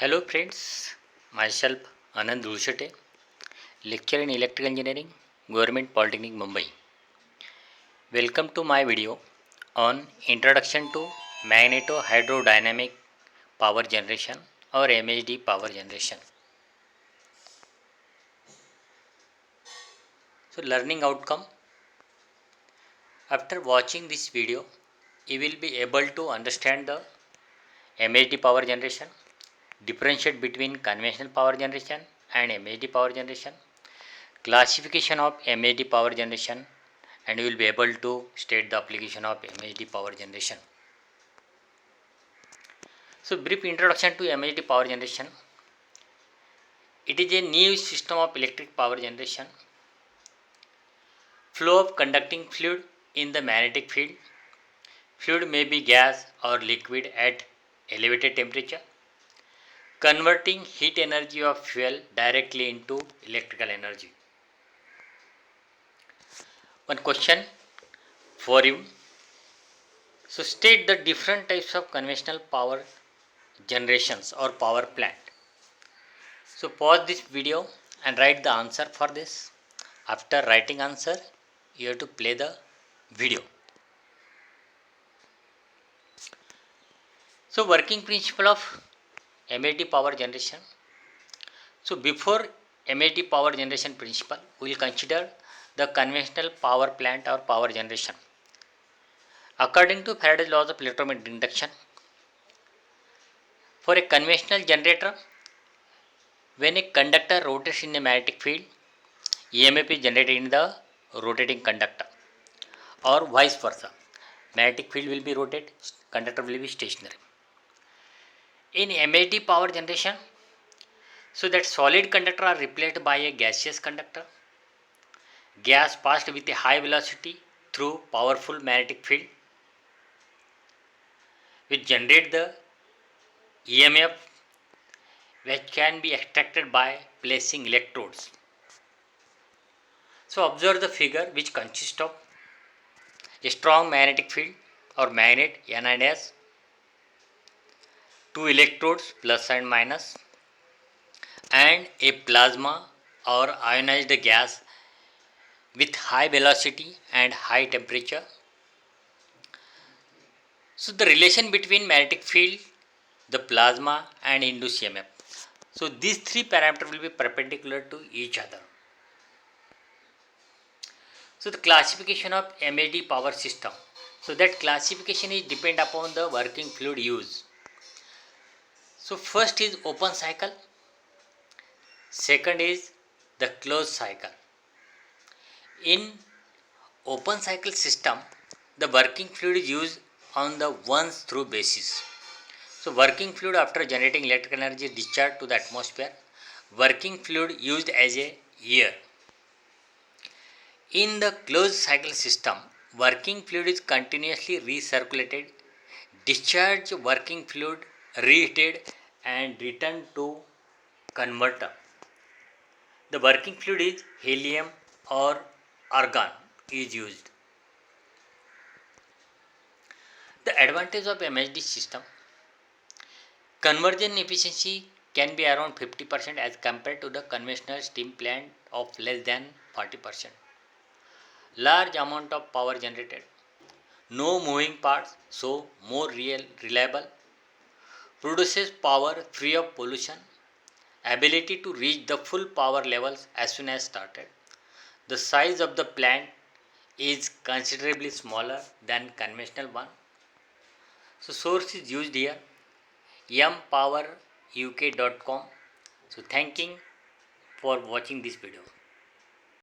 Hello friends, myself Anand Dulshete, lecturer in Electrical Engineering, Government Polytechnic Mumbai. Welcome to my video on Introduction to Magneto-Hydrodynamic Power Generation or MHD Power Generation. So learning outcome. After watching this video, you will be able to understand the MHD power generation, differentiate between conventional power generation and MHD power generation, classification of MHD power generation, and you will be able to state the application of MHD power generation. So brief introduction to MHD power generation. It is a new system of electric power generation. Flow of conducting fluid in the magnetic field. Fluid may be gas or liquid at elevated temperature, converting heat energy of fuel directly into electrical energy. One question for you. So state the different types of conventional power generations or power plant. So pause this video and write the answer for this. After writing answer, you have to play the video. So working principle of MHD power generation. So before MHD power generation principle, we will consider the conventional power plant or power generation. According to Faraday's laws of electromagnetic induction, for a conventional generator, when a conductor rotates in a magnetic field, EMF is generated in the rotating conductor, or vice versa. Magnetic field will be rotated, conductor will be stationary. In MHD power generation, so that solid conductor are replaced by a gaseous conductor. Gas passed with a high velocity through powerful magnetic field, which generate the EMF, which can be extracted by placing electrodes. So observe the figure, which consists of a strong magnetic field or magnet N and S, two electrodes plus and minus, and a plasma or ionized gas with high velocity and high temperature. So the relation between magnetic field, the plasma and induced EMF. So these three parameters will be perpendicular to each other. So the classification of MHD power system. So that classification is depend upon the working fluid use. So first is open cycle, second is the closed cycle. In open cycle system, the working fluid is used on the once through basis. So working fluid after generating electrical energy is discharged to the atmosphere. Working fluid used as a air. In the closed cycle system, working fluid is continuously recirculated, discharged working fluid reheated and returned to converter. The working fluid is helium or argon is used. The advantage of MHD system: conversion efficiency can be around 50% as compared to the conventional steam plant of less than 40%. Large amount of power generated, no moving parts, so more reliable, produces power free of pollution, ability to reach the full power levels as soon as started. The size of the plant is considerably smaller than conventional one. So source is used here, mpoweruk.com. So thanking for watching this video.